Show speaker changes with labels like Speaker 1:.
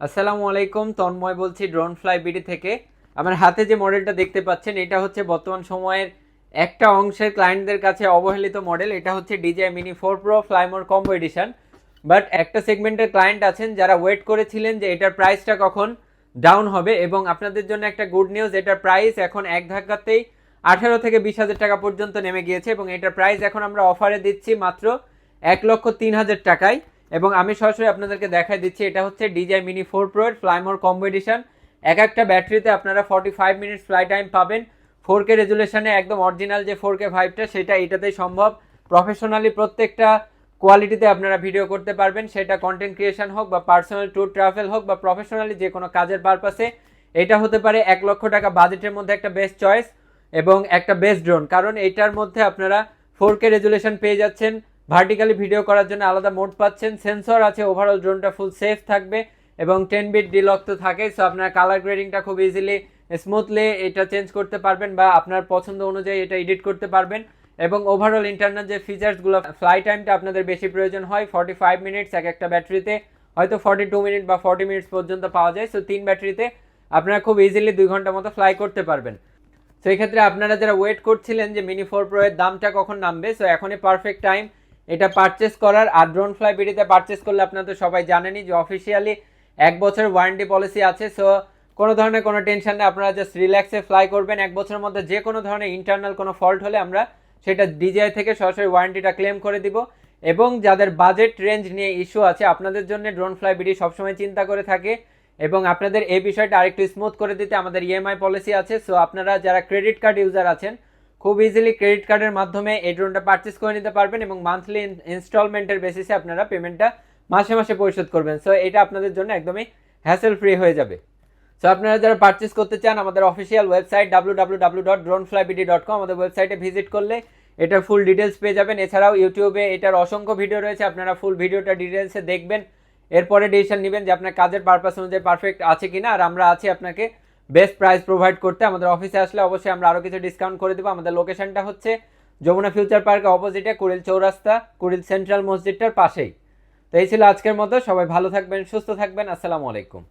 Speaker 1: আসসালামু আলাইকুম, তন্ময় বলছি ড্রোন ফ্লাই বিডি থেকে। আমার হাতে যে মডেলটা দেখতে পাচ্ছেন এটা হচ্ছে বর্তমান সময়ের একটা অংশের ক্লায়েন্টদের কাছে অবহেলিত মডেল। এটা হচ্ছে DJI mini 4 pro fly more combo edition. But একটা সেগমেন্টের ক্লায়েন্ট আছেন যারা ওয়েট করেছিলেন যে এটার প্রাইসটা কখন ডাউন হবে, এবং আপনাদের জন্য একটা গুড নিউজ, এটার প্রাইস এখন এক ধাক্কাতেই 18 থেকে 20 হাজার টাকা পর্যন্ত নেমে গিয়েছে, এবং এটার প্রাইস এখন আমরা অফারে দিচ্ছি মাত্র 1,03,000 টাকায়। এবং আমি সরাসরি আপনাদেরকে দেখাই দিচ্ছি, এটা হচ্ছে DJI মিনি 4 প্রো এর ফ্লাইমোর কম্বো এডিশন। এক একটা ব্যাটারিতে আপনারা 45 মিনিটস ফ্লাই টাইম পাবেন। 4K রেজুলেশনে একদম অরিজিনাল যে 4K ভাইবটা সেটা এটাতেই সম্ভব। প্রফেশনালি প্রত্যেকটা কোয়ালিটিতে আপনারা ভিডিও করতে পারবেন, সেটা কন্টেন্ট ক্রিয়েশন হোক বা পার্সোনাল ট্যুর ট্রাভেল হোক বা প্রফেশনালি যে কোনো কাজের পারপাসে এটা হতে পারে 1,00,000 টাকা বাজেটের মধ্যে একটা বেস্ট চয়েস এবং একটা বেস্ট ড্রোন। কারণ এটার মধ্যে আপনারা 4K রেজুলেশন পেয়ে যাচ্ছেন, ভার্টিক্যালি ভিডিও করার জন্য আলাদা মোড পাচ্ছেন, সেন্সর আছে, ওভারঅল ড্রোনটা ফুল সেফ থাকবে এবং 10 বিট ডিলক তো থাকে। সো আপনার কালার গ্রেডিংটা খুব ইজিলি স্মুথলি এটা চেঞ্জ করতে পারবেন বা আপনার পছন্দ অনুযায়ী এটা এডিট করতে পারবেন। এবং ওভারঅল ইন্টারনাল যে ফিচার্সগুলো, ফ্লাই টাইমটা আপনাদের বেশি প্রয়োজন হয় 45 মিনিটস, এক একটা ব্যাটারিতে হয়তো 42 মিনিট বা 40 মিনিটস পর্যন্ত পাওয়া যায়। সো 3 ব্যাটারিতে আপনারা খুব ইজিলি 2 ঘন্টা মতো ফ্লাই করতে পারবেন। সো এই ক্ষেত্রে আপনারা যারা ওয়েট করছিলেন যে মিনি 4 প্রো এর দামটা কখন নামবে, সো এখনই পারফেক্ট টাইম এটা পারচেস করার। আর ড্রোন ফ্লাই বিডিতে পারচেস করলে আপনারা তো সবাই জানেনই যে অফিসিয়ালি 1 বছর ওয়ারেন্টি পলিসি আছে। সো কোনো ধরনের কোনো টেনশন নেই, আপনারা জাস্ট রিল্যাক্সে ফ্লাই করবেন। 1 বছরের মধ্যে যে কোনো ধরনের ইন্টারনাল কোনো ফল্ট হলে আমরা সেটা DJI থেকে সরাসরি ওয়ারেন্টিটা ক্লেম করে দিব। এবং যাদের বাজেট রেঞ্জ নিয়ে ইস্যু আছে আপনাদের জন্য ড্রোন ফ্লাই বিডি সবসময় চিন্তা করে থাকে, এবং আপনাদের এই বিষয়টা আরেকটু স্মুথ করে দিতে আমাদের EMI পলিসি আছে। সো আপনারা যারা ক্রেডিট কার্ড ইউজার আছেন খুব ইজিলি ক্রেডিট কার্ডের মাধ্যমে এই ড্রোনটা পারচেস করে নিতে পারবেন, এবং মান্থলি ইনস্টলমেন্টের বেসিসে আপনারা পেমেন্টটা মাসে মাসে পরিশোধ করবেন। সো এটা আপনাদের জন্য একদমই হ্যাসেল ফ্রি হয়ে যাবে। সো আপনারা যারা পারচেস করতে চান আমাদের অফিসিয়াল ওয়েবসাইট www.droneflybd.com, আমাদের ওয়েবসাইটে ভিজিট করলে এটার ফুল ডিটেলস পেয়ে যাবেন। এছাড়াও ইউটিউবে এটার অসংখ্য ভিডিও রয়েছে, আপনারা ফুল ভিডিওটা ডিটেলসে দেখবেন, এরপরে ডিসিশন নেবেন যে আপনার কাজের পারপাস অনুযায়ী পারফেক্ট আছে কিনা। আর আমরা আছি আপনাকে বেস্ট প্রাইস প্রোভাইড করতে। আমাদের অফিসে আসলে অবশ্যই আমরা আরও কিছু ডিসকাউন্ট করে দেবো। আমাদের লোকেশনটা হচ্ছে যমুনা ফিউচার পার্কের অপোজিটে কুড়িল চৌরাস্তা, কুড়িল সেন্ট্রাল মসজিদটার পাশেই। তো এই ছিল আজকের মতো, সবাই ভালো থাকবেন, সুস্থ থাকবেন, আসসালামু আলাইকুম।